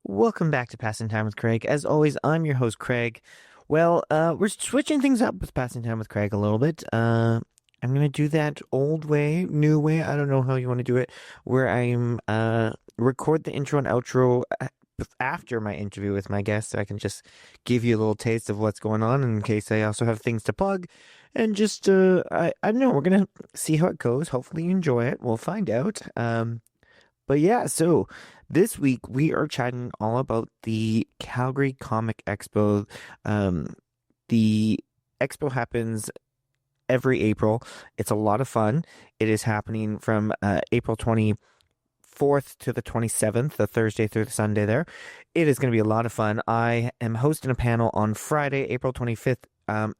Welcome back to Passing Time with Craig. As always, I'm your host, Craig. Well, we're switching things up with Passing Time with Craig a little bit. I'm going to do that old way, new way. I don't know how you want to do it, where I'm record the intro and outro after my interview with my guest, so I can just give you a little taste of what's going on in case I also have things to plug. And just, I don't know, we're going to see how it goes. Hopefully you enjoy it. We'll find out. But yeah, so this week we are chatting all about the Calgary Comic Expo. The expo happens every April. It's a lot of fun. It is happening from April 24th to the 27th, the Thursday through the Sunday there. It is going to be a lot of fun. I am hosting a panel on Friday, April 25th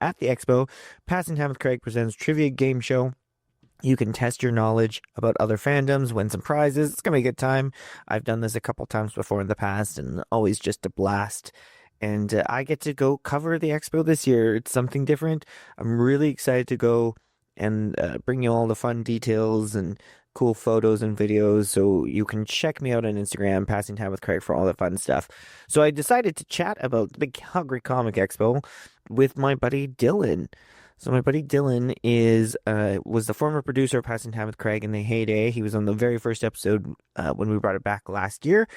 at the expo. Passing Time with Craig presents Trivia Game Show. You can test your knowledge about other fandoms, win some prizes. It's going to be a good time. I've done this a couple times before in the past and always just a blast. And I get to go cover the expo this year. It's something different. I'm really excited to go and bring you all the fun details and cool photos and videos. So you can check me out on Instagram, Passing Time with Craig, for all the fun stuff. So I decided to chat about the Calgary Comic Expo with my buddy Dillon. So my buddy Dillon was the former producer of Passing Time with Craig in the heyday. He was on the very first episode when we brought it back last year.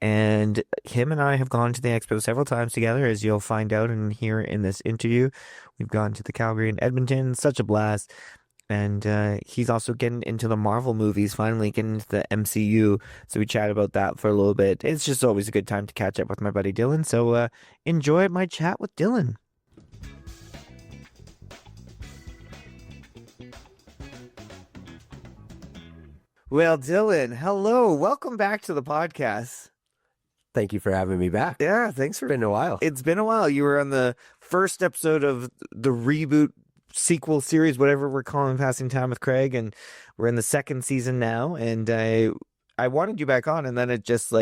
And him and I have gone to the expo several times together, as you'll find out and hear in this interview. We've gone to the Calgary and Edmonton. Such a blast. And he's also getting into the Marvel movies, finally getting into the MCU. So we chat about that for a little bit. It's just always a good time to catch up with my buddy Dillon. So enjoy my chat with Dillon. Well, Dillon, hello. Welcome back to the podcast. Thank you for having me back. Yeah, thanks for... It's been a while. It's been a while. You were on the first episode of the reboot sequel series, whatever we're calling Passing Time with Craig, and we're in the second season now, and I wanted you back on, and then it just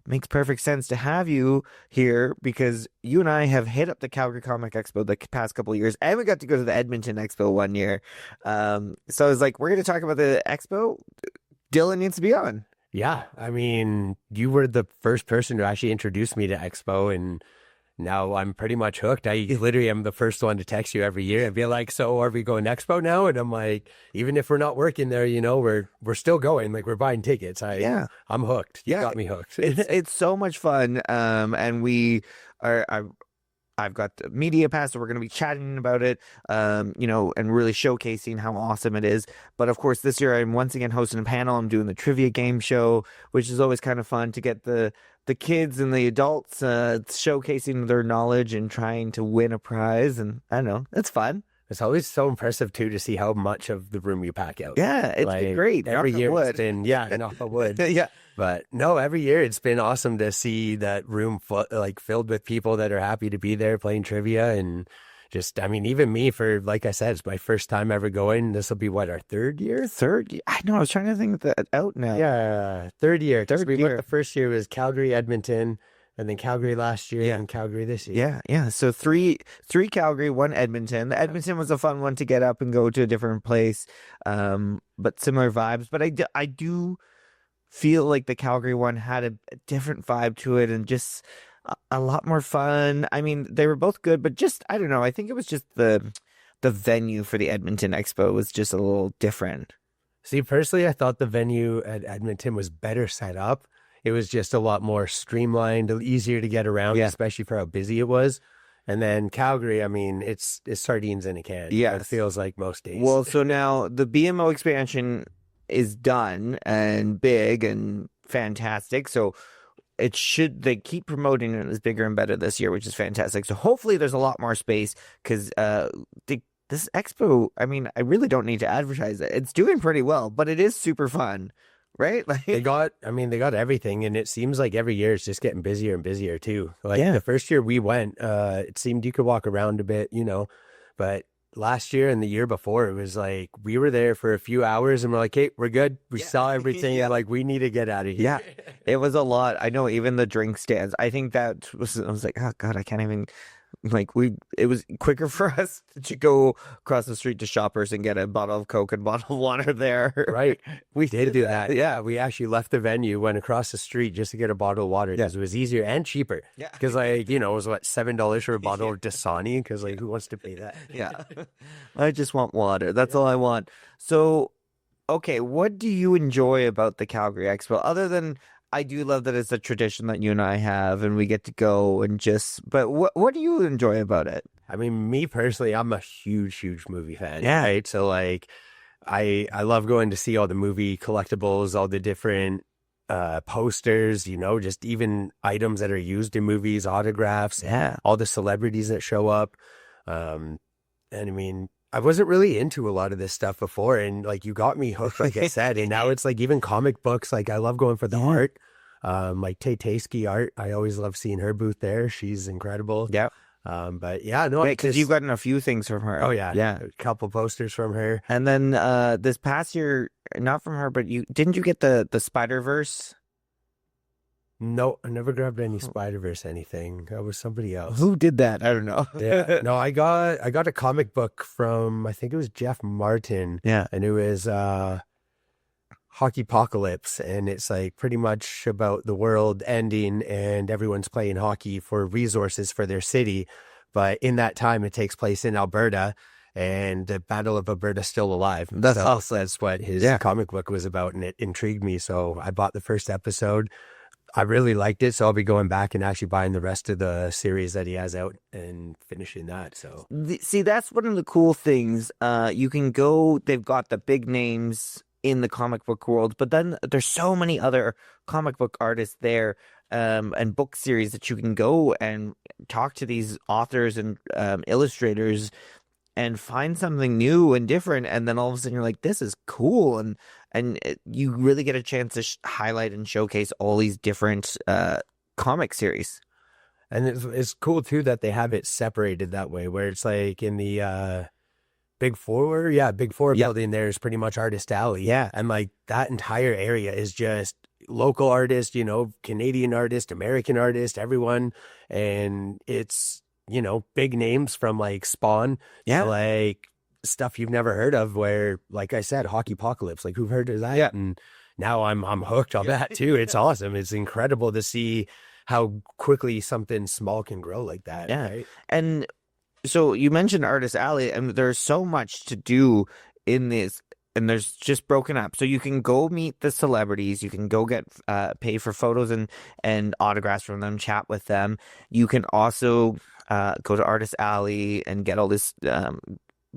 makes perfect sense to have you here because you and I have hit up the Calgary Comic Expo the past couple of years, and we got to go to the Edmonton Expo one year. So I was like, we're going to talk about the expo. Dillon needs to be on. Yeah, I mean, you were the first person to actually introduce me to Expo, and now I'm pretty much hooked. I literally am the first one to text you every year and be like, so are we going to Expo now? And I'm like, even if we're not working there, we're still going. Like, we're buying tickets. I'm hooked. You got me hooked. It's so much fun. And we are... I've got the media pass, so we're going to be chatting about it, and really showcasing how awesome it is. But of course, this year I'm once again hosting a panel. I'm doing the trivia game show, which is always kind of fun to get the kids and the adults showcasing their knowledge and trying to win a prize. And I don't know, it's fun. It's always so impressive, too, to see how much of the room you pack out. Yeah, it's been great. Every year it's been, knock on wood. Yeah. But no, every year it's been awesome to see that room filled with people that are happy to be there playing trivia. And just, I mean, even me, like I said, it's my first time ever going. This will be our third year? I know, I was trying to think that out now. Yeah, third year. The first year was Calgary, Edmonton, and then Calgary last year, and Calgary this year. Yeah. So three Calgary, one Edmonton. The Edmonton was a fun one to get up and go to a different place, but similar vibes. But I do feel like the Calgary one had a different vibe to it and just a lot more fun. I mean, they were both good, but just, I don't know. I think it was just the venue for the Edmonton Expo was just a little different. See, personally, I thought the venue at Edmonton was better set up. It was just a lot more streamlined, easier to get around, especially for how busy it was. And then Calgary, I mean, it's sardines in a can. Yeah, it feels like most days. Well, so now the BMO expansion is done and big and fantastic. So they keep promoting it as bigger and better this year, which is fantastic. So hopefully there's a lot more space because this expo, I mean, I really don't need to advertise it. It's doing pretty well, but it is super fun. Right? They got everything, and it seems like every year it's just getting busier and busier too. The first year we went, it seemed you could walk around a bit, but last year and the year before, it was like we were there for a few hours and we're like, hey, we're good. We saw everything. Like, we need to get out of here. Yeah, it was a lot. I know, even the drink stands. I think I was like, oh God, I can't even like it was quicker for us to go across the street to Shoppers and get a bottle of Coke and bottle of water there. Right. We Did do that. Yeah, we actually left the venue, went across the street just to get a bottle of water Yeah. because it was easier and cheaper. Yeah. Because like, it was what, $7 for a bottle of Dasani? Because like, who wants to pay that? Yeah. I just want water. That's all I want. So, okay, what do you enjoy about the Calgary Expo other than I do love that it's a tradition that you and I have and we get to go and but what do you enjoy about it? I mean, me personally, I'm a huge movie fan. Yeah. Right. So like I love going to see all the movie collectibles, all the different posters, just even items that are used in movies, autographs, Yeah. all the celebrities that show up. And I mean, I wasn't really into a lot of this stuff before, and like you got me hooked, like I said, and now it's like even comic books. Like I love going for the art, like Tay Tasky art. I always love seeing her booth there. She's incredible. Yeah. But yeah, no, because you've gotten a few things from her. Oh yeah, yeah, a couple posters from her, and then this past year, not from her, but you get the Spider-Verse. No, I never grabbed any Spider-Verse anything. That was somebody else. Who did that? I don't know. Yeah. No, I got a comic book from, I think it was Jeff Martin. Yeah. And it was Hockeypocalypse, and it's like pretty much about the world ending and everyone's playing hockey for resources for their city. But in that time, it takes place in Alberta, and the Battle of Alberta's still alive. That's so awesome. That's what his comic book was about, and it intrigued me. So I bought the first episode. I really liked it, so I'll be going back and actually buying the rest of the series that he has out and finishing that. So see, that's one of the cool things. You can go. They've got the big names in the comic book world, but then there's so many other comic book artists there, and book series that you can go and talk to these authors and illustrators and find something new and different, and then all of a sudden you're like, this is cool, and you really get a chance to highlight and showcase all these different comic series. And it's cool too that they have it separated that way, where it's like in the Big Four building, there's pretty much Artist Alley. Yeah. And like that entire area is just local artists, Canadian artists, American artists, everyone. And it's, big names from like Spawn, like stuff you've never heard of, where, like I said, Hockeypocalypse, like who've heard of that? Yeah. And now I'm hooked on that too. It's awesome. It's incredible to see how quickly something small can grow like that. Yeah. Right? And so you mentioned Artist Alley, and there's so much to do in this, and there's just broken up. So you can go meet the celebrities, you can go get pay for photos and autographs from them, chat with them. You can also go to Artist Alley and get all this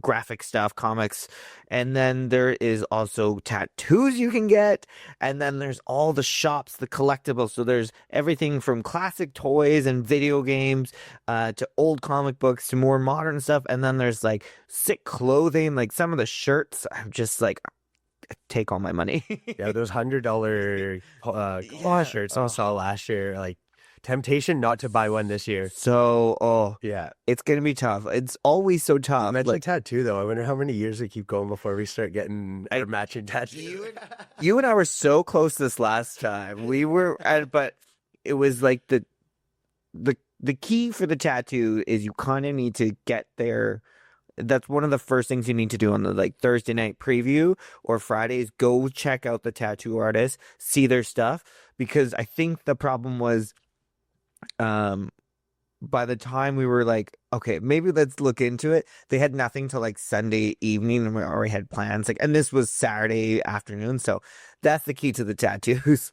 graphic stuff, comics, and then there is also tattoos you can get, and then there's all the shops, the collectibles. So there's everything from classic toys and video games to old comic books to more modern stuff, and then there's like sick clothing, like some of the shirts. I'm just like, take all my money. Yeah, those $100 claw shirts I saw last year, like temptation not to buy one this year. So, yeah, it's gonna be tough. It's always so tough. It's like tattoo though. I wonder how many years we keep going before we start getting our matching tattoo. You and I were so close this last time. We were, but it was like the key for the tattoo is you kind of need to get there. That's one of the first things you need to do on the like Thursday night preview or Fridays. Go check out the tattoo artist, see their stuff, because I think the problem was, by the time we were like, okay, maybe let's look into it, they had nothing till like Sunday evening, and we already had plans. Like, and this was Saturday afternoon, so that's the key to the tattoos.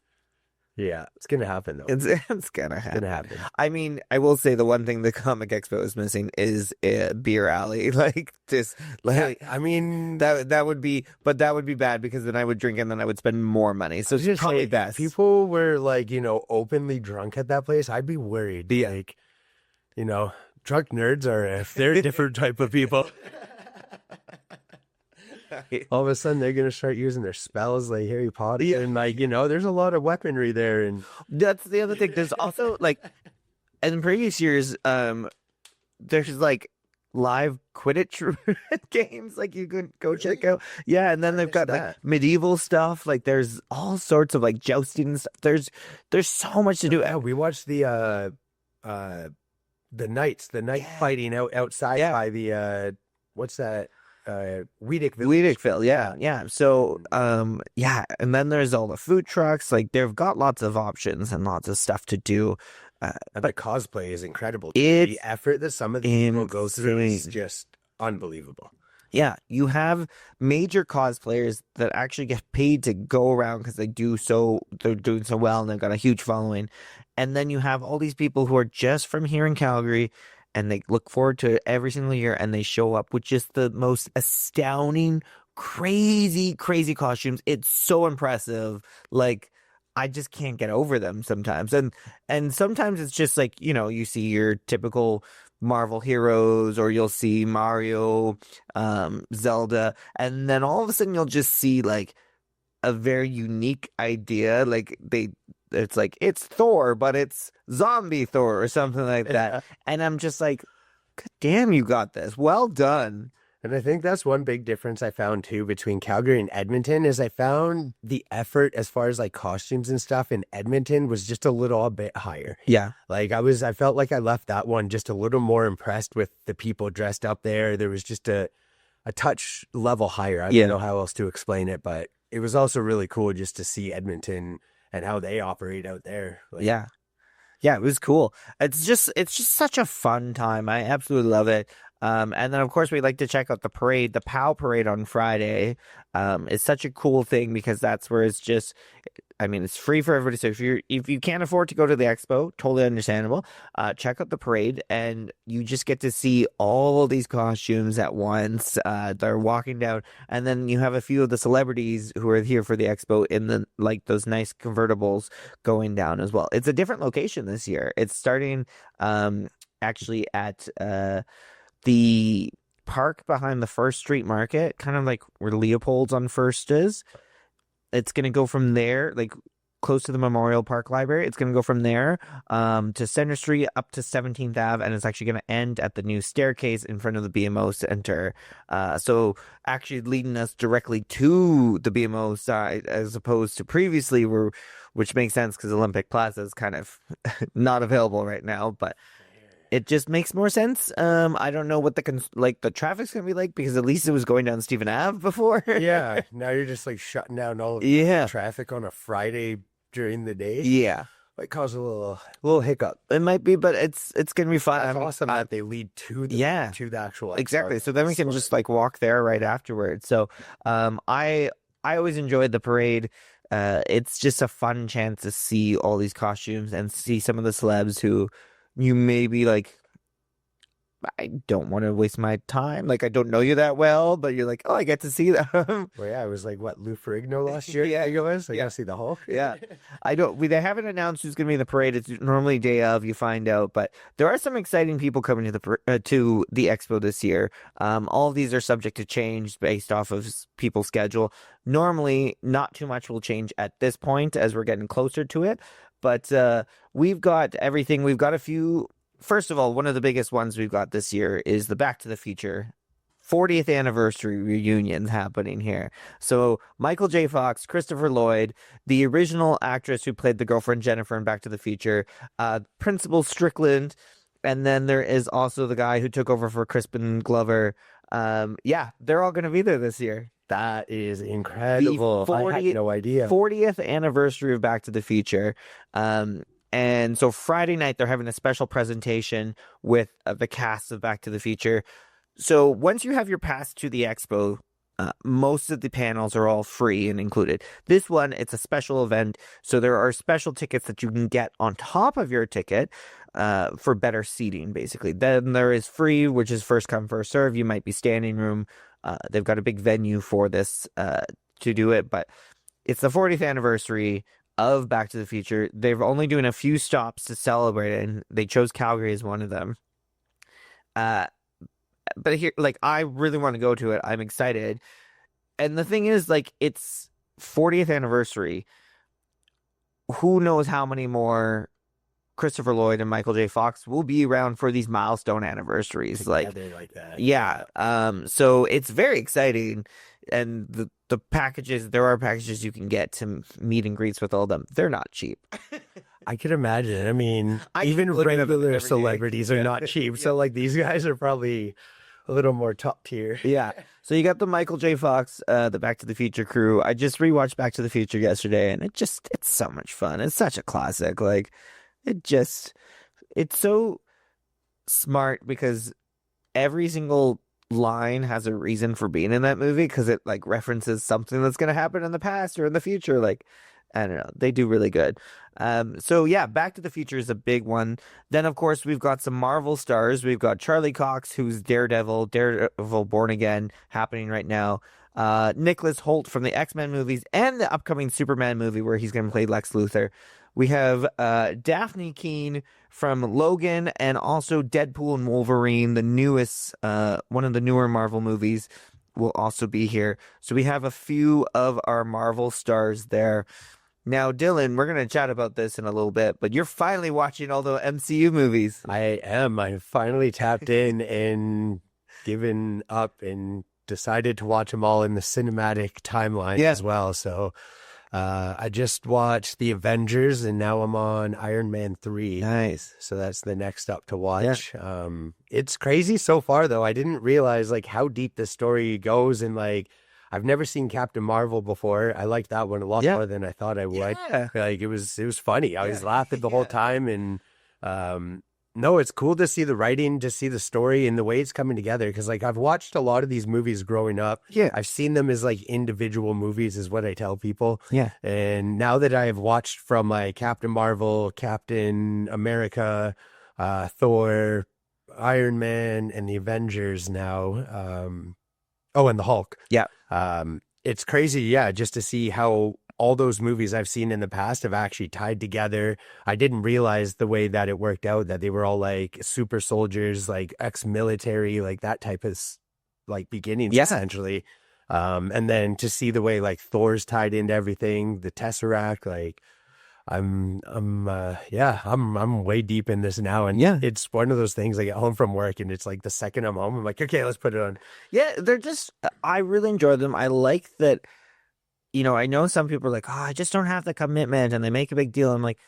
Yeah, it's gonna happen though. It's gonna happen. Gonna happen. I mean, I will say the one thing the Comic Expo is missing is a beer alley. Like, just like, I mean, that would be, but that would be bad because then I would drink and then I would spend more money. So it's just probably best. If people were like, openly drunk at that place, I'd be worried. Like, drunk nerds they're a different type of people. All of a sudden, they're going to start using their spells like Harry Potter. Yeah. And, like, there's a lot of weaponry there. And that's the other thing. There's also, like, in previous years, there's, like, live Quidditch games, like, you could go check out. Yeah, and then they've got, like, medieval stuff. Like, there's all sorts of, like, jousting and stuff. There's so much to do. Yeah, we watched the the night Yeah. fighting outside Yeah. by the what's that? Weedick Village. Weedickville, yeah, yeah. So, yeah, and then there's all the food trucks. Like they've got lots of options and lots of stuff to do. And the But cosplay is incredible. The it's effort that some of these people go through is insane. just unbelievable. Yeah, you have major cosplayers that actually get paid to go around because they're doing so well and they've got a huge following. And then you have all these people who are just from here in Calgary and they look forward to it every single year and they show up with just the most astounding, crazy, crazy costumes. It's so impressive. Like I just can't get over them sometimes. And sometimes it's just like, you see your typical Marvel heroes or you'll see Mario, Zelda, and then all of a sudden you'll just see like a very unique idea. Like it's like it's Thor, but it's zombie Thor or something like that. Yeah. And I'm just like, God damn, you got this. Well done. And I think that's one big difference I found too between Calgary and Edmonton is I found the effort as far as like costumes and stuff in Edmonton was just a little bit higher. Yeah. Like I felt like I left that one just a little more impressed with the people dressed up there. There was just a touch level higher. I Yeah. don't know how else to explain it, but it was also really cool just to see Edmonton and how they operate out there. Like, Yeah. Yeah, it was cool. It's just such a fun time. I absolutely love it. And then of course we like to check out the parade, the POW parade on Friday. It's such a cool thing because that's where it's just, I mean, it's free for everybody. So if you can't afford to go to the expo, totally understandable. Check out the parade, and you just get to see all these costumes at once. They're walking down, and then you have a few of the celebrities who are here for the expo in the like those nice convertibles going down as well. It's a different location this year. It's starting actually at the park behind the First Street Market, kind of like where Leopold's on First is. It's going to go from there, like close to the Memorial Park Library. It's going to go from there to Center Street up to 17th Ave, and it's actually going to end at the new staircase in front of the BMO Center. So actually leading us directly to the BMO side as opposed to previously, which makes sense because Olympic Plaza is kind of not available right now, but it just makes more sense. I don't know what the traffic's gonna be like because at least it was going down Stephen Ave before. yeah, now you're just like shutting down all of Yeah. traffic on a Friday during the day. Yeah. Might cause a little hiccup. It might be, but it's gonna be fun. That's awesome that they lead to the actual Exactly. expo. So then we can just like walk there right afterwards. So I always enjoyed the parade. It's just a fun chance to see all these costumes and see some of the celebs who you may be like, I don't want to waste my time. Like I don't know you that well, but you're like, oh, I get to see them. Well, yeah, it was like what Lou Ferrigno last year. Yeah. I was. I Yeah. gotta see the Hulk. Yeah. They haven't announced who's going to be in the parade. It's normally day of, you find out, but there are some exciting people coming to the expo this year. All of these are subject to change based off of people's schedule. Normally, not too much will change at this point as we're getting closer to it, but we've got everything. We've got a few. First of all, one of the biggest ones we've got this year is the Back to the Future 40th anniversary reunion happening here. So Michael J. Fox, Christopher Lloyd, the original actress who played the girlfriend Jennifer in Back to the Future, Principal Strickland, and then there is also the guy who took over for Crispin Glover. Yeah, they're all going to be there this year. That is incredible. I had no idea. 40th anniversary of Back to the Future. And so Friday night, they're having a special presentation with the cast of Back to the Future. So once you have your pass to the expo, most of the panels are all free and included. This one, it's a special event. So there are special tickets that you can get on top of your ticket for better seating, basically. Then there is free, which is first come, first serve. You might be standing room. They've got a big venue for this to do it, but it's the 40th anniversary of Back to the Future. They're only doing a few stops to celebrate it, and they chose Calgary as one of them. But here, like, I really want to go to it. I'm excited. And the thing is, like, it's 40th anniversary. Who knows how many more Christopher Lloyd and Michael J. Fox will be around for these milestone anniversaries. Together like that. Yeah. So it's very exciting. And the packages, there are packages you can get to meet and greets with all of them. They're not cheap. I can imagine. I mean, I keep even looking at them regular every day. celebrities are Yeah. not cheap. Yeah. So like these guys are probably a little more top tier. Yeah. So you got the Michael J. Fox, the Back to the Future crew. I just rewatched Back to the Future yesterday, and it's so much fun. It's such a classic. Like, it just, it's so smart because every single line has a reason for being in that movie because it like references something that's going to happen in the past or in the future. Like, I don't know, they do really good. So yeah, Back to the Future is a big one. Then of course we've got some Marvel stars. We've got Charlie Cox, who's Daredevil Born Again happening right now. Nicholas Hoult from the X-Men movies and the upcoming Superman movie where he's going to play Lex Luthor. We have Daphne Keane from Logan and also Deadpool and Wolverine, the newest, one of the newer Marvel movies, will also be here. So we have a few of our Marvel stars there. Now, Dylan, we're going to chat about this in a little bit, but you're finally watching all the MCU movies. I am. I finally tapped in and given up and decided to watch them all in the cinematic timeline as well. So I just watched The Avengers and now I'm on Iron Man 3. Nice. So that's the next up to watch. It's crazy so far though. I didn't realize like how deep the story goes and like I've never seen Captain Marvel before. I liked that one a lot more than I thought I would. Yeah. Like it was funny. I was laughing the whole time and no, it's cool to see the writing, to see the story and the way it's coming together. Cause like I've watched a lot of these movies growing up. Yeah. I've seen them as like individual movies is what I tell people. Yeah. And now that I have watched from like Captain Marvel, Captain America, Thor, Iron Man, and the Avengers now, oh, and the Hulk. Yeah. It's crazy, yeah, just to see how all those movies I've seen in the past have actually tied together. I didn't realize the way that it worked out, that they were all like super soldiers, like ex-military, like that type of like beginnings, essentially. And then to see the way like Thor's tied into everything, the Tesseract, like I'm way deep in this now. And it's one of those things I get home from work and it's like the second I'm home, I'm like, okay, let's put it on. Yeah, they're just, I really enjoy them. I like that, you know, I know some people are like, oh, I just don't have the commitment and they make a big deal. I'm like,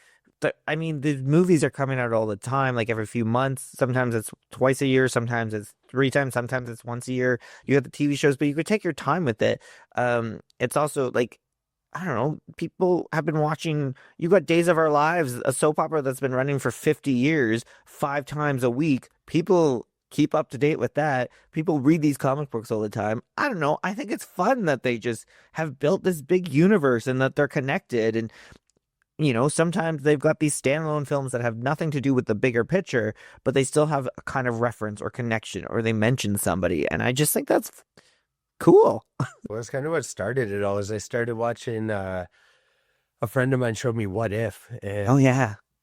I mean, the movies are coming out all the time, like every few months. Sometimes it's twice a year, sometimes it's 3 times, sometimes it's once a year. You have the TV shows, but you could take your time with it. It's also like, I don't know, people have been watching, you got Days of Our Lives, a soap opera that's been running for 50 years, 5 times a week. People keep up to date with that. People read these comic books all the time. I don't know. I think it's fun that they just have built this big universe and that they're connected. And, you know, sometimes they've got these standalone films that have nothing to do with the bigger picture, but they still have a kind of reference or connection or they mention somebody. And I just think that's cool. Well, that's kind of what started it all. Is I started watching. A friend of mine showed me What If, and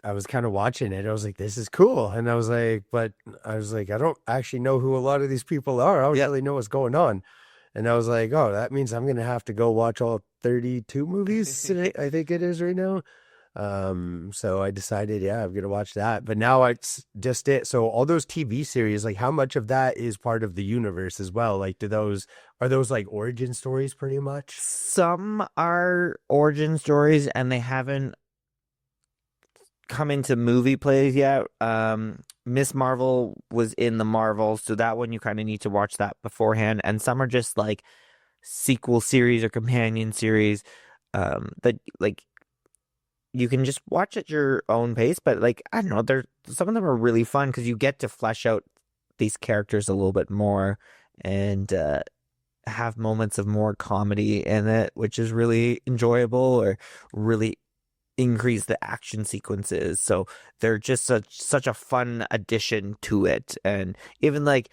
I was kind of watching it. I was like, "This is cool," and I was like, I don't actually know who a lot of these people are. I don't really know what's going on." And I was like, "Oh, that means I'm gonna have to go watch all 32 movies today. I think it is right now." So I decided, I'm gonna watch that. But now it's just it. So all those TV series, like how much of that is part of the universe as well? Like are those like origin stories pretty much? Some are origin stories and they haven't come into movie plays yet. Miss Marvel was in the Marvels, so that one you kind of need to watch that beforehand. And some are just like sequel series or companion series that like you can just watch at your own pace, but like I don't know, some of them are really fun because you get to flesh out these characters a little bit more and have moments of more comedy in it, which is really enjoyable or really increase the action sequences. So they're just such a fun addition to it. And even like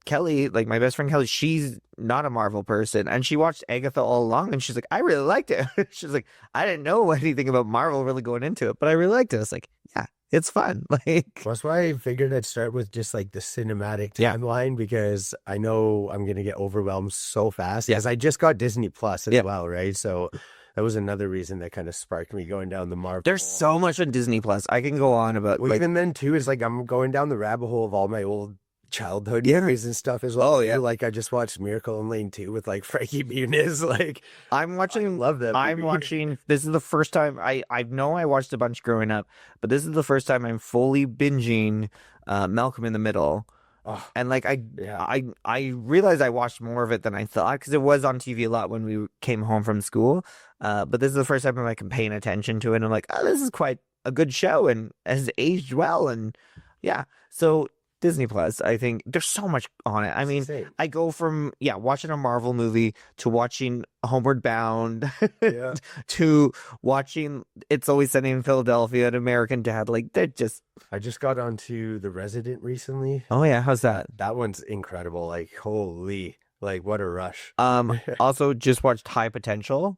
Kelly, like my best friend Kelly, she's not a Marvel person and she watched Agatha all along and she's like, I really liked it. She's like, I didn't know anything about Marvel really going into it, but I really liked it. I was like, yeah, it's fun. Like that's why I figured I'd start with just like the cinematic timeline because I know I'm gonna get overwhelmed so fast. Because I just got Disney Plus as well, right? So that was another reason that kind of sparked me going down the Marvel. There's so much on Disney Plus. I can go on about even then too is like I'm going down the rabbit hole of all my old childhood memories and stuff as well. Oh, yeah. Like I just watched Miracle in Lane 2 with like Frankie Muniz. Like I'm I watching. love that I'm movie. watching. This is the first time I know I watched a bunch growing up, but this is the first time I'm fully binging Malcolm in the Middle. Oh, And like yeah. I realized I watched more of it than I thought because it was on TV a lot when we came home from school. But this is the first time I'm like paying attention to it. And I'm like, oh, this is quite a good show and has aged well. And yeah, so Disney Plus, I think there's so much on it. I mean, Insane. I go from watching a Marvel movie to watching Homeward Bound Yeah. to watching It's Always Sunny in Philadelphia and American Dad. Like they're just I just got onto The Resident recently. oh yeah, how's that? That one's incredible. Like, holy, like what a rush. Also just watched High Potential.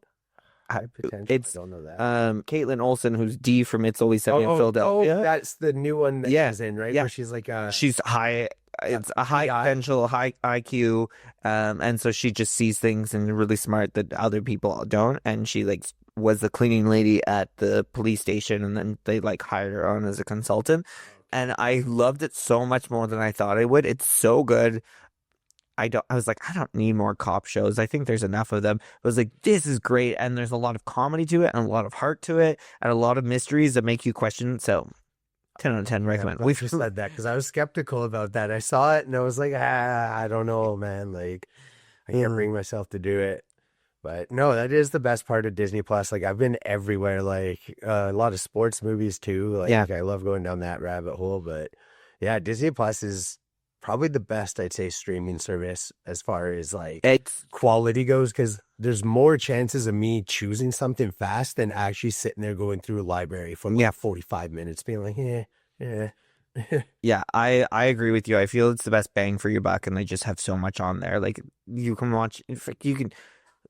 High potential. It's I don't know that. Caitlin Olsen, who's Dee from It's Always Sunny in Oh, Philadelphia. that's the new one that Yeah. she's in, right? Yeah. Where she's like, She's high. It's a high PI. potential, high IQ, and so she just sees things and really smart that other people don't. And she like was the cleaning lady at the police station, and then they like hired her on as a consultant. And I loved it so much more than I thought I would. It's so good. I was like, I don't need more cop shows. I think there's enough of them. I was like, this is great. And there's a lot of comedy to it and a lot of heart to it and a lot of mysteries that make you question. So 10 out of 10 recommend. We've just said that because I was skeptical about that. I saw it and I was like, I don't know, man. Like, I can't bring myself to do it. But no, that is the best part of Disney Plus. Like, I've been everywhere, like a lot of sports movies too. Like, Yeah. I love going down that rabbit hole. But yeah, Disney Plus is probably the best, I'd say, streaming service as far as like It's quality goes, because there's more chances of me choosing something fast than actually sitting there going through a library for like 45 minutes being like, yeah. yeah, I agree with you. I feel it's the best bang for your buck, and they just have so much on there. Like you can watch, in fact, you can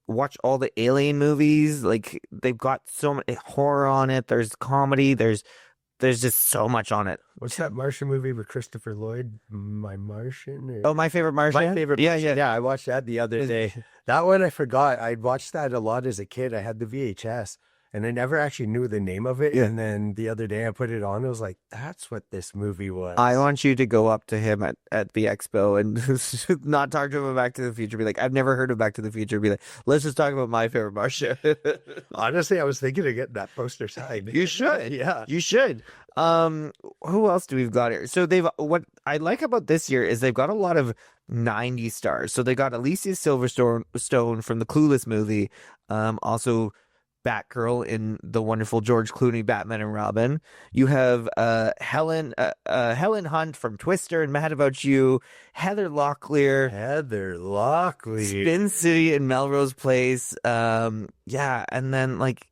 watch all the Alien movies. Like they've got so much horror on it. There's comedy. There's just so much on it. What's that Martian movie with Christopher Lloyd? My Martian? Or... Oh, My Favorite Martian. My Favorite Yeah, Martian. yeah. Yeah, I watched that the other day. That one I forgot. I'd watched that a lot as a kid. I had the VHS and I never actually knew the name of it. Yeah. And then the other day I put it on. I was like, that's what this movie was. I want you to go up to him at the expo and not talk to him about Back to the Future. Be like, I've never heard of Back to the Future. Be like, let's just talk about My Favorite Martian. Honestly, I was thinking of getting that poster signed. You should. Yeah. You should. Who else do we've got here? So what I like about this year is they've got a lot of 90 stars. So they got Alicia Silverstone from the Clueless movie. Also Batgirl in the wonderful George Clooney Batman and Robin. You have Helen Hunt from Twister and Mad About You. Heather Locklear. Spin City and Melrose Place. Yeah, and then like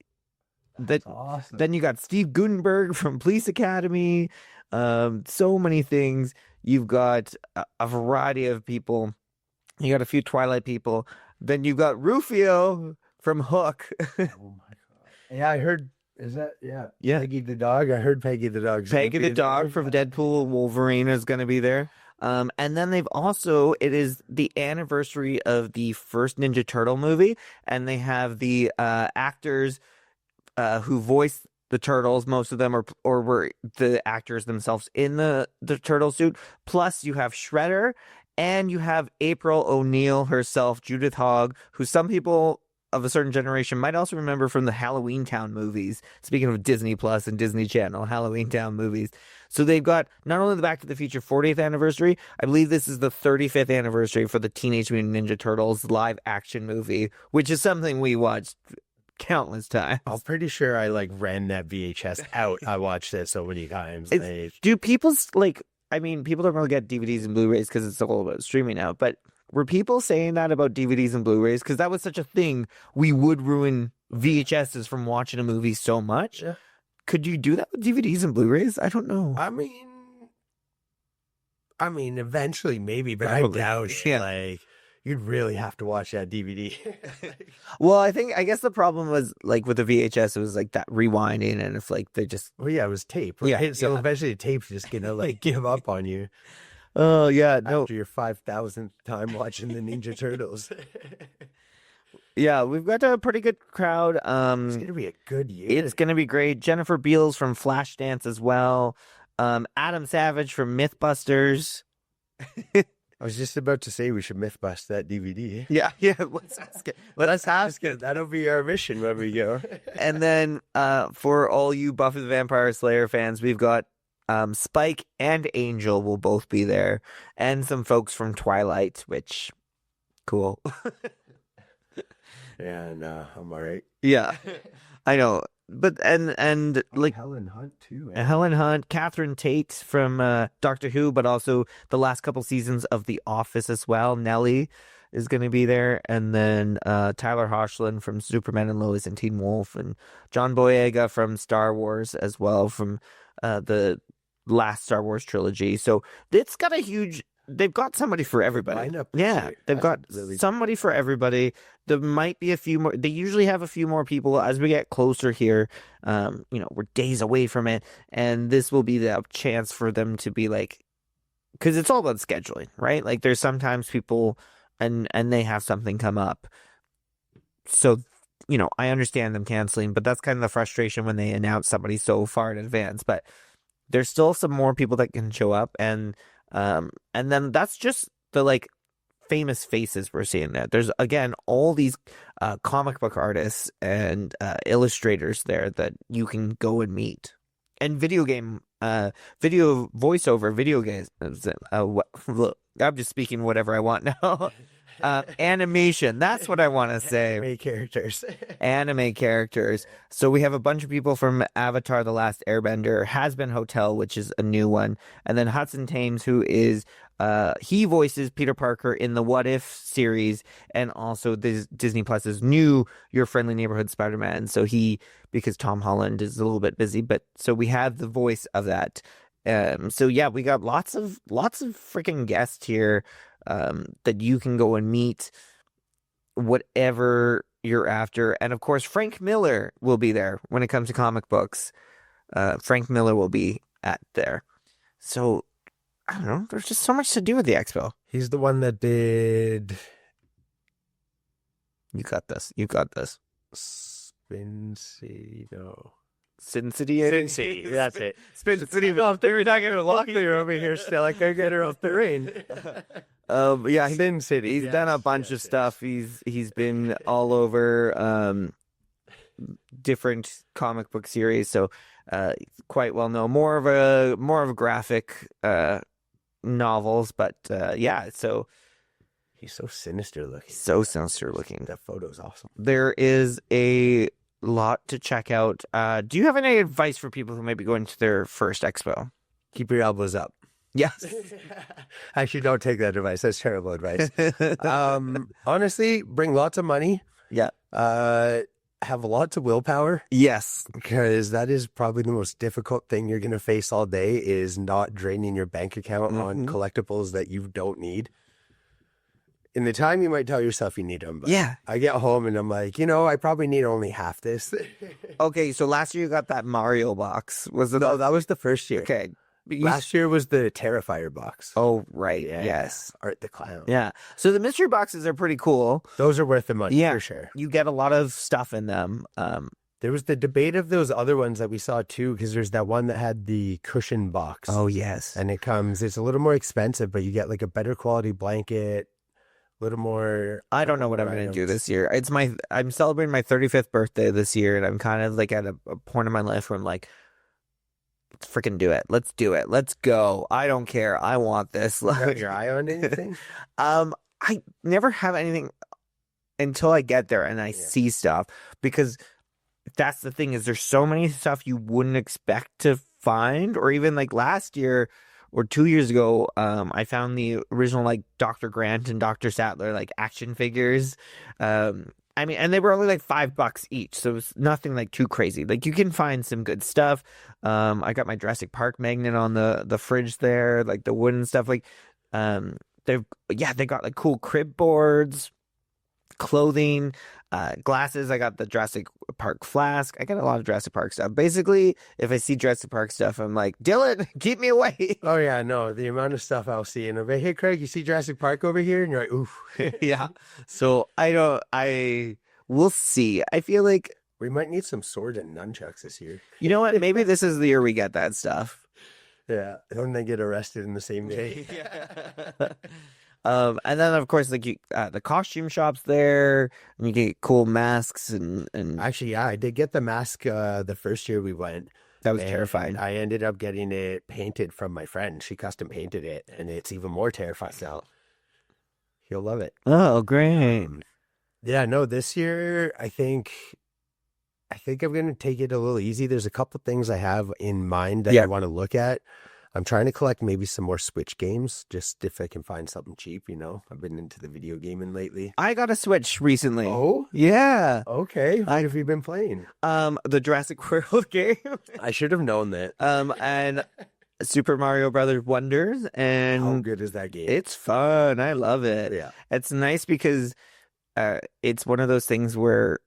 that. Awesome. Then you got Steve Guttenberg from Police Academy. So many things. You've got a variety of people. You got a few Twilight people. Then you've got Rufio from Hook. Oh my god! Yeah, I heard. Is that Yeah. Peggy the dog? I heard Peggy the dog. Peggy the dog from Deadpool and Wolverine is going to be there. And then they've also, it is the anniversary of the first Ninja Turtle movie, and they have the actors who voiced the turtles. Most of them or were the actors themselves in the turtle suit. Plus, you have Shredder, and you have April O'Neil herself, Judith Hogg, who some people of a certain generation might also remember from the Halloween Town movies. Speaking of Disney Plus and Disney Channel, Halloween Town movies. So they've got not only the Back to the Future 40th anniversary, I believe this is the 35th anniversary for the Teenage Mutant Ninja Turtles live action movie, which is something we watched countless times. I'm pretty sure I like ran that VHS out. I watched it so many times. Do people like? I mean, people don't really get DVDs and Blu-rays because it's all about streaming now. But were people saying that about DVDs and Blu-rays? Because that was such a thing. We would ruin VHSs from watching a movie so much. Yeah. Could you do that with DVDs and Blu-rays? I don't know. I mean, eventually maybe, but Probably. I doubt it. Yeah. Like, you'd really have to watch that DVD. Well, I guess the problem was like with the VHS, it was like that rewinding, and if like they just Well, yeah, it was tape. Right? Yeah, So yeah. eventually the tape's just gonna like give up on you oh yeah no after your 5,000th time watching the Ninja Turtles. yeah we've got a pretty good crowd. It's gonna be a good year. It's gonna be great. Jennifer Beals from Flashdance as well. Adam Savage from Mythbusters. I was just about to say we should myth bust that DVD. Yeah, yeah. Let's ask it. Let's ask it. That'll be our mission when we go. And then for all you Buffy the Vampire Slayer fans, we've got Spike and Angel will both be there, and some folks from Twilight, which cool. Yeah, no, I'm all right. Yeah, I know. But and like Helen Hunt too. Helen Hunt, Catherine Tate from Doctor Who, but also the last couple seasons of The Office as well. Nellie is going to be there, and then Tyler Hoechlin from Superman and Lois and Teen Wolf, and John Boyega from Star Wars as well, from the last Star Wars trilogy. So it's got a huge. They've got somebody for everybody. Lineup. Yeah, they've got somebody for everybody. There might be a few more. They usually have a few more people as we get closer here. We're days away from it, and this will be the chance for them to be like, because it's all about scheduling, right? Like there's sometimes people, and they have something come up. So, I understand them canceling, but that's kind of the frustration when they announce somebody so far in advance. But there's still some more people that can show up, and then that's just the like famous faces we're seeing there. There's again all these comic book artists and illustrators there that you can go and meet, and video voiceover video games. I'm just speaking whatever I want now. Animation. That's what I want to say. Anime characters. So we have a bunch of people from Avatar: The Last Airbender, Has Been Hotel, which is a new one, and then Hudson Thames, who is he voices Peter Parker in the What If series, and also this Disney Plus's new Your Friendly Neighborhood Spider-Man. So because Tom Holland is a little bit busy, but so we have the voice of that. So yeah, we got lots of freaking guests here. That you can go and meet whatever you're after. And of course, Frank Miller will be there when it comes to comic books. Frank Miller will be there. So, I don't know. There's just so much to do with the expo. He's the one that did... You got this. You got this. Spin City, no. Sin City. That's it. Spin City. Off there, we're not going to lock her over here still. I can't get her off the rain. Yeah, Spin City. He's done a bunch of stuff. He's been all over different comic book series, so quite well known. More of a graphic novels, but yeah. So he's so sinister looking. That photo's awesome. There is a lot to check out. Do you have any advice for people who may be going to their first expo? Keep your elbows up. Yes. Actually, don't take that advice. That's terrible advice. Honestly, bring lots of money. Yeah. Have lots of willpower. Yes. Because that is probably the most difficult thing you're going to face all day, is not draining your bank account on collectibles that you don't need. In the time, you might tell yourself you need them. But yeah. I get home and I'm like, I probably need only half this. Okay, so last year you got that Mario box. Was it? No, that was the first year. Okay. Last year was the Terrifier box. Oh, right. Yeah. Yes. Art the Clown. Yeah. So the mystery boxes are pretty cool. Those are worth the money, yeah, for sure. You get a lot of stuff in them. There was the debate of those other ones that we saw too, because there's that one that had the cushion box. Oh, yes. And it's a little more expensive, but you get like a better quality blanket, a little more. I don't know what I'm going to do this year. I'm celebrating my 35th birthday this year, and I'm kind of like at a point in my life where I'm like, let's freaking do it. Let's do it. Let's go. I don't care. I want this. You got your eye on anything? I never have anything until I get there and I see stuff, because that's the thing, is there's so many stuff you wouldn't expect to find. Or even like last year or 2 years ago, I found the original like Dr. Grant and Dr. Sattler like action figures. And they were only like $5 each, so it's nothing like too crazy. Like you can find some good stuff. I got my Jurassic Park magnet on the fridge there, like the wooden stuff. Like, they got like cool crib boards, clothing, glasses. I got the Jurassic Park flask. I got a lot of Jurassic Park stuff. Basically, if I see Jurassic Park stuff, I'm like, Dillon, keep me away. Oh yeah, no, the amount of stuff I'll see and I'll be, hey Craig, you see Jurassic Park over here? And you're like, oof. Yeah. So we'll see. I feel like we might need some swords and nunchucks this year. You know what? Maybe this is the year we get that stuff. Yeah, don't they get arrested in the same day? Yeah. And then of course like the costume shops there, and you get cool masks and Actually, yeah, I did get the mask the first year we went, that was and terrifying. I ended up getting it painted from my friend. She custom painted it, and it's even more terrifying now. You'll love it. Oh, great. Um, yeah, no, this year I think I'm gonna take it a little easy. There's a couple things I have in mind that I Yeah. want to look at. I'm trying to collect maybe some more Switch games, just if I can find something cheap, you know. I've been into the video gaming lately. I got a Switch recently. Oh, Yeah. okay. What have you been playing? The Jurassic World game. I should have known that. And Super Mario Brothers Wonders, How and good is that game? it's fun. I love it. Yeah. It's nice because it's one of those things where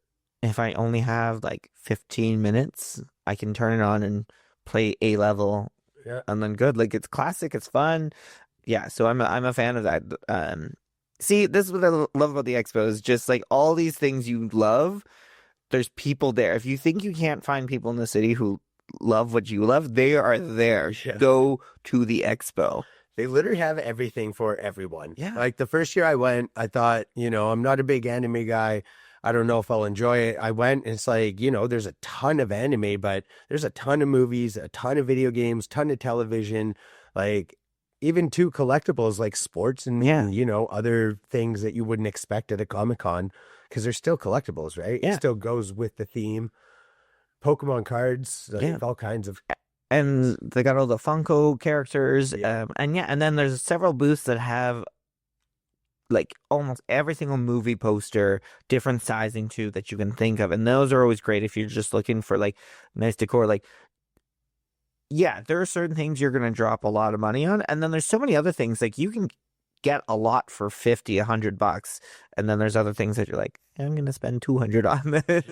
if I only have like 15 minutes, I can turn it on and play a level Yeah. and then good. Like it's classic, it's fun. Yeah, so I'm a fan of that. See, this is what I love about the expo is just like all these things you love, there's people there. If you think you can't find people in the city who love what you love, they are there. Yeah. Go to the expo. They literally have everything for everyone. Yeah. Like the first year I went, I thought, I'm not a big anime guy. I don't know if I'll enjoy it. I went, and it's like, there's a ton of anime, but there's a ton of movies, a ton of video games, ton of television, like even two collectibles like sports and, Yeah. other things that you wouldn't expect at a Comic-Con because they're still collectibles, right? Yeah. It still goes with the theme. Pokemon cards, like Yeah. all kinds of. And they got all the Funko characters. Yeah. And then there's several booths that have like almost every single movie poster, different sizing too that you can think of. And those are always great if you're just looking for like nice decor. Like, yeah, there are certain things you're going to drop a lot of money on. And then there's so many other things like you can get a lot for 50, $100. And then there's other things that you're like, I'm going to spend 200 on this.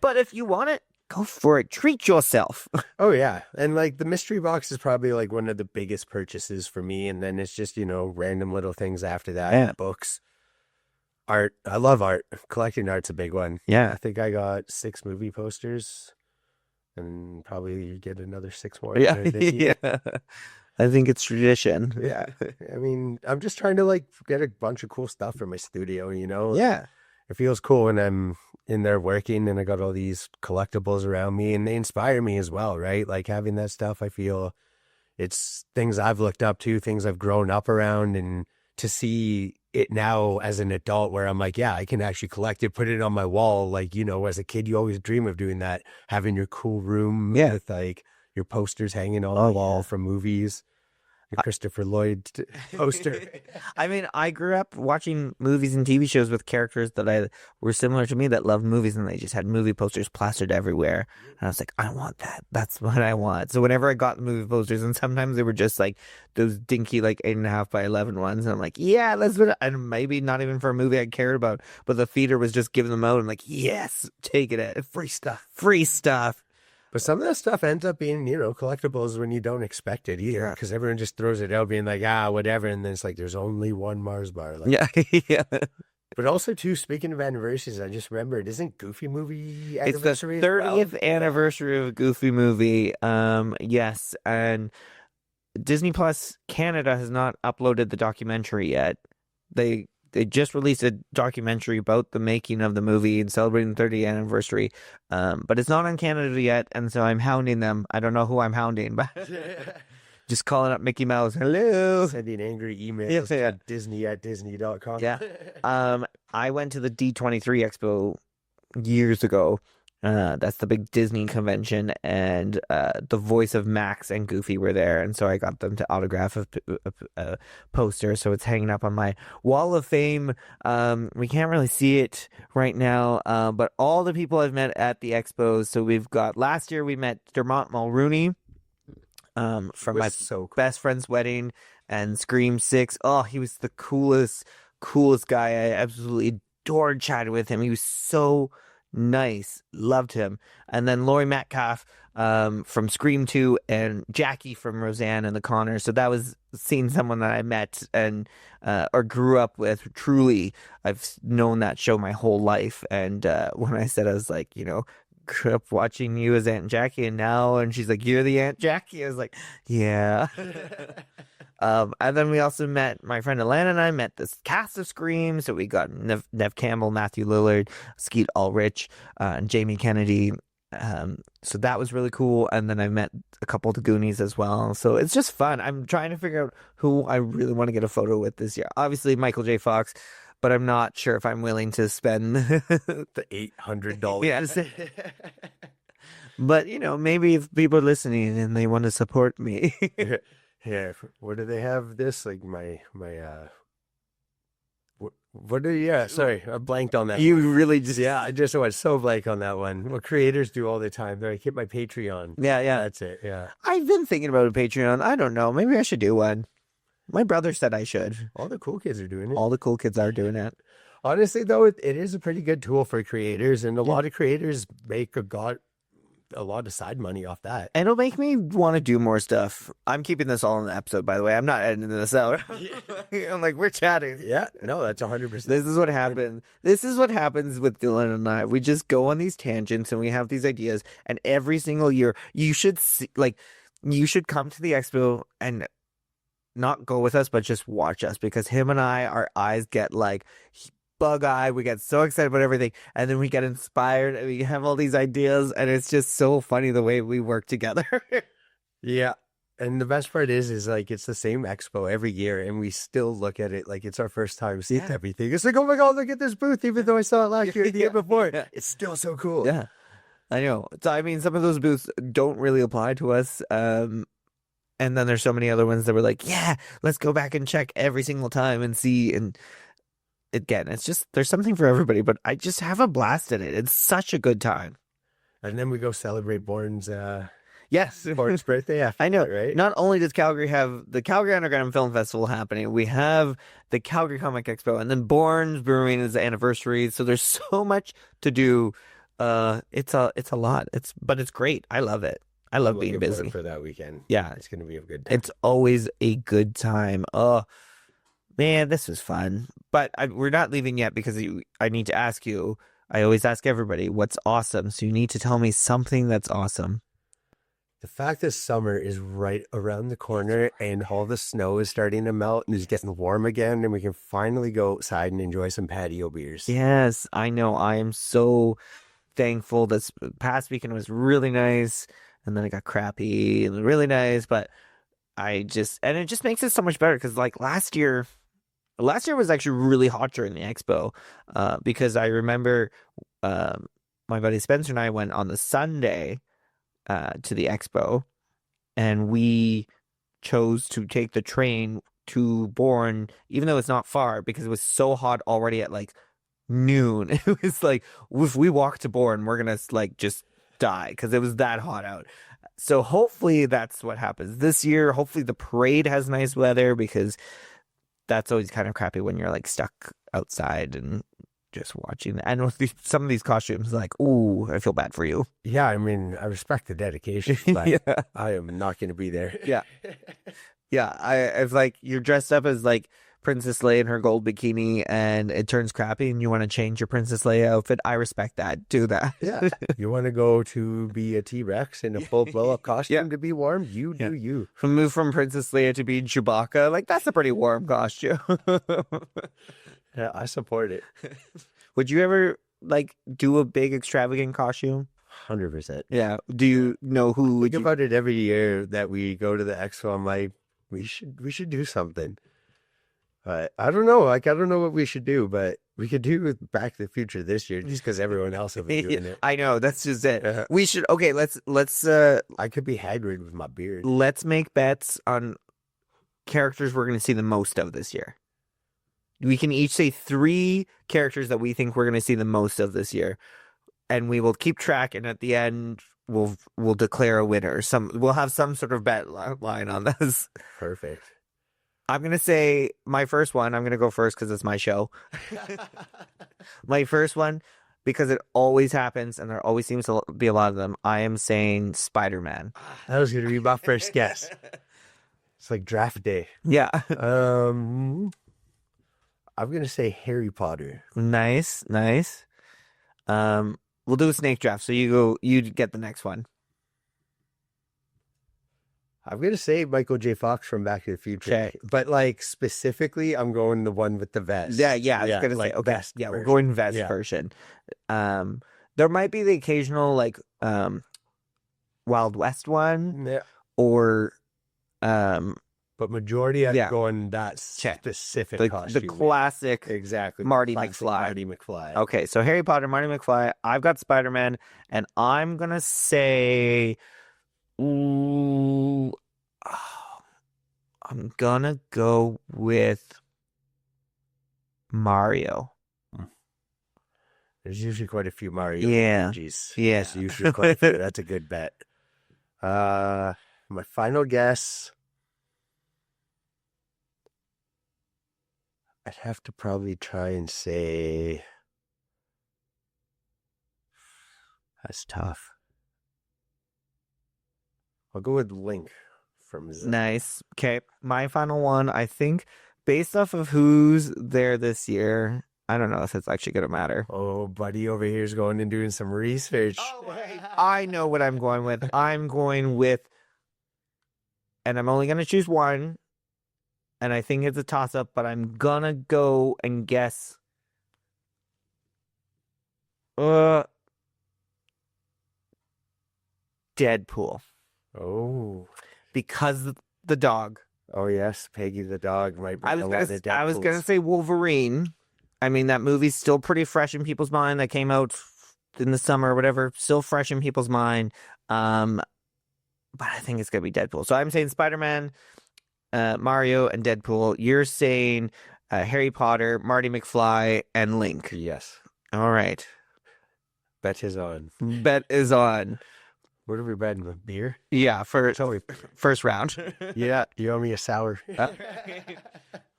But if you want it, go for it. Treat yourself. Oh yeah. And like the mystery box is probably like one of the biggest purchases for me. And then it's just, random little things after that. Yeah. Books, art. I love art. Collecting art's a big one. I Yeah. think I got 6 movie posters and probably get another 6 more. Yeah. this year. Yeah. I think it's tradition. Yeah. I mean, I'm just trying to like get a bunch of cool stuff for my studio, Yeah. It feels cool when I'm in there working and I got all these collectibles around me and they inspire me as well, right? Like having that stuff, I feel it's things I've looked up to, things I've grown up around, and to see it now as an adult where I'm like, yeah, I can actually collect it, put it on my wall. Like, as a kid, you always dream of doing that, having your cool room with like your posters hanging on the wall from movies. Christopher Lloyd poster. I mean, I grew up watching movies and TV shows with characters that were similar to me that loved movies, and they just had movie posters plastered everywhere. And I was like, I want that. That's what I want. So whenever I got movie posters, and sometimes they were just like those dinky, like 8.5 by 11 ones, and I'm like, yeah, that's what. And maybe not even for a movie I cared about, but the theater was just giving them out. I'm like, yes, take it. Free stuff. Free stuff. But some of that stuff ends up being, collectibles when you don't expect it either. Because everyone just throws it out being like, whatever. And then it's like, there's only one Mars bar. Like, Yeah. Yeah. But also, too, speaking of anniversaries, I just remembered, isn't Goofy movie It's the anniversary? 30th anniversary of Goofy movie. Yes. And Disney Plus Canada has not uploaded the documentary yet. They just released a documentary about the making of the movie and celebrating the 30th anniversary, but it's not in Canada yet, and so I'm hounding them. I don't know who I'm hounding, but just calling up Mickey Mouse. Hello. Sending angry emails to Disney@disney.com. Yeah. I went to the D23 Expo years ago. That's the big Disney convention, and the voice of Max and Goofy were there, and so I got them to autograph a poster, so it's hanging up on my wall of fame. We can't really see it right now, but all the people I've met at the expos. So we've got last year we met Dermot Mulrooney from my best friend's wedding and Scream 6. Oh, he was the coolest guy. I absolutely adored chatting with him. He was so nice, loved him. And then Laurie Metcalf from Scream 2 and Jackie from Roseanne and the Connors. So that was seeing someone that I met and or grew up with. Truly, I've known that show my whole life. And when I said I was like, grew up watching you as Aunt Jackie, and she's like, "You're the Aunt Jackie." I was like, "Yeah." And then we also met my friend Alana and I met this cast of Scream. So we got Nev Campbell, Matthew Lillard, Skeet Ulrich, and Jamie Kennedy. So that was really cool. And then I met a couple of the Goonies as well. So it's just fun. I'm trying to figure out who I really want to get a photo with this year. Obviously, Michael J. Fox, but I'm not sure if I'm willing to spend the $800. Yes. But, maybe if people are listening and they want to support me. Yeah, where do they have this? Like what do yeah, sorry, I blanked on that. You really just Yeah, I just went so blank on that one. What creators do all the time. They're like, hit my Patreon. Yeah. That's it. Yeah. I've been thinking about a Patreon. I don't know. Maybe I should do one. My brother said I should. All the cool kids are doing it. All the cool kids are doing it. Honestly, though, it is a pretty good tool for creators, and a lot of creators make a lot of side money off that. And it'll make me want to do more stuff. I'm keeping this all in the episode, by the way. I'm not editing this out. I'm like, we're chatting. Yeah, no, that's 100%. This is what happened. This is what happens with Dylan and I. We just go on these tangents and we have these ideas. And every single year, you should come to the expo and not go with us, but just watch us, because him and I, our eyes get like bug-eyed. We get so excited about everything, and then we get inspired and we have all these ideas, and it's just so funny the way we work together. Yeah. And the best part is like it's the same expo every year, and we still look at it like it's our first time seeing everything. It's like, oh my God, look at this booth, even though I saw it last year, the year before. Yeah. It's still so cool. Yeah, I know. So I mean, some of those booths don't really apply to us. And then there's so many other ones that were like, yeah, let's go back and check every single time and see. And again, it's just, there's something for everybody, but I just have a blast in it. It's such a good time. And then we go celebrate Bourne's birthday after. I know, that, right? Not only does Calgary have the Calgary Underground Film Festival happening, we have the Calgary Comic Expo, and then Bourne's Brewing is the anniversary. So there's so much to do. It's a lot. But it's great. I love it. I love being busy for that weekend. Yeah, it's gonna be a good time. It's always a good time. Oh man, this was fun. But we're not leaving yet, because I need to ask you. I always ask everybody, what's awesome? So you need to tell me something that's awesome. The fact that summer is right around the corner and all the snow is starting to melt and it's getting warm again, and we can finally go outside and enjoy some patio beers. Yes, I know. I am so thankful. This past weekend was really nice, and then it got crappy and really nice, but it just makes it so much better, because like last year was actually really hot during the expo, because I remember my buddy Spencer and I went on the Sunday to the expo, and we chose to take the train to Bourne, even though it's not far, because it was so hot already at like noon. It was like, if we walk to Bourne, we're gonna like just die, because it was that hot out. So hopefully that's what happens this year. Hopefully the parade has nice weather, because that's always kind of crappy when you're like stuck outside and just watching. And with some of these costumes, like, ooh, I feel bad for you. Yeah, I mean, I respect the dedication, but I am not going to be there. Yeah. It's like you're dressed up as like Princess Leia in her gold bikini, and it turns crappy, and you want to change your Princess Leia outfit. I respect that. Do that. Yeah. You want to go to be a T-Rex in a full blow-up costume to be warm? You do you. Move from Princess Leia to be Chewbacca. Like, that's a pretty warm costume. Yeah, I support it. Would you ever like do a big extravagant costume? 100%. Yeah. Do you know who would think about it every year that we go to the expo? I'm like, we should do something. But I don't know. Like, I don't know what we should do, but we could do Back to the Future this year, just because everyone else will be doing it. I know. That's just it. We should. Okay. Let's. I could be Hagrid with my beard. Let's make bets on characters we're going to see the most of this year. We can each say 3 characters that we think we're going to see the most of this year, and we will keep track. And at the end, we'll declare a winner. We'll have some sort of bet line on this. Perfect. I'm going to say my first one. I'm going to go first because it's my show. My first one, because it always happens and there always seems to be a lot of them. I am saying Spider-Man. That was going to be my first guess. It's like draft day. Yeah. I'm going to say Harry Potter. Nice. We'll do a snake draft. So you get the next one. I'm gonna say Michael J. Fox from Back to the Future, Okay. but like specifically, I'm going the one with the vest. Yeah. I was gonna say okay. vest Yeah, we're version. going vest Yeah. version. There might be the occasional like Wild West one Yeah. or But majority, I'm Yeah. going that specific the costume. classic Exactly. Marty Classic McFly. Marty McFly. Okay, so Harry Potter, Marty McFly. I've got Spider-Man, and I'm gonna say, ooh, I'm gonna go with Mario. There's usually quite a few Mario Yeah. emojis. Yeah. There's usually quite a few. That's a good bet. My final guess, I'd have to probably try and say, that's tough. I'll go with Link from Zelda. Nice. Okay, my final one. I think based off of who's there this year, I don't know if it's actually gonna matter. Oh, buddy over here is going and doing some research. I know what I'm going with. I'm going with, and I'm only gonna choose one, and I think it's a toss-up, but I'm gonna go and guess. Deadpool, Oh. because the dog. Oh, yes. Peggy the dog might I bring a lot of was gonna Deadpools. say Wolverine. I mean, that movie's still pretty fresh in people's mind. That came out in the summer or whatever. Still fresh in people's mind. But I think it's gonna be Deadpool. So I'm saying Spider-Man, Mario, and Deadpool. You're saying Harry Potter, Marty McFly, and Link. Yes. All right. Bet is on. Bet is on. What are we betting with? Beer? Yeah, for Tell me. first round. Yeah, you owe me a sour.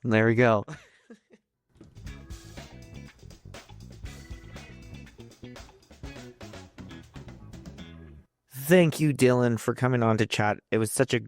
There we go. Thank you, Dillon, for coming on to chat. It was such a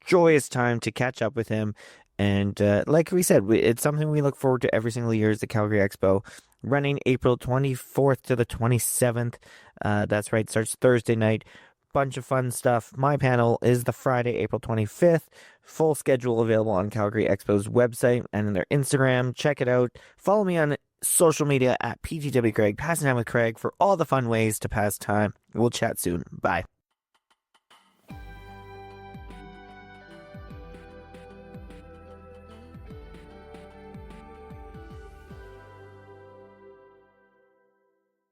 joyous time to catch up with him. And like we said, it's something we look forward to every single year is the Calgary Expo, running April 24th to the 27th. That's right, starts Thursday night. Bunch of fun stuff. My panel is the Friday, April 25th. Full schedule available on Calgary Expo's website and in their Instagram. Check it out. Follow me on social media at PTW Craig, Passing Time with Craig, for all the fun ways to pass time. We'll chat soon. Bye.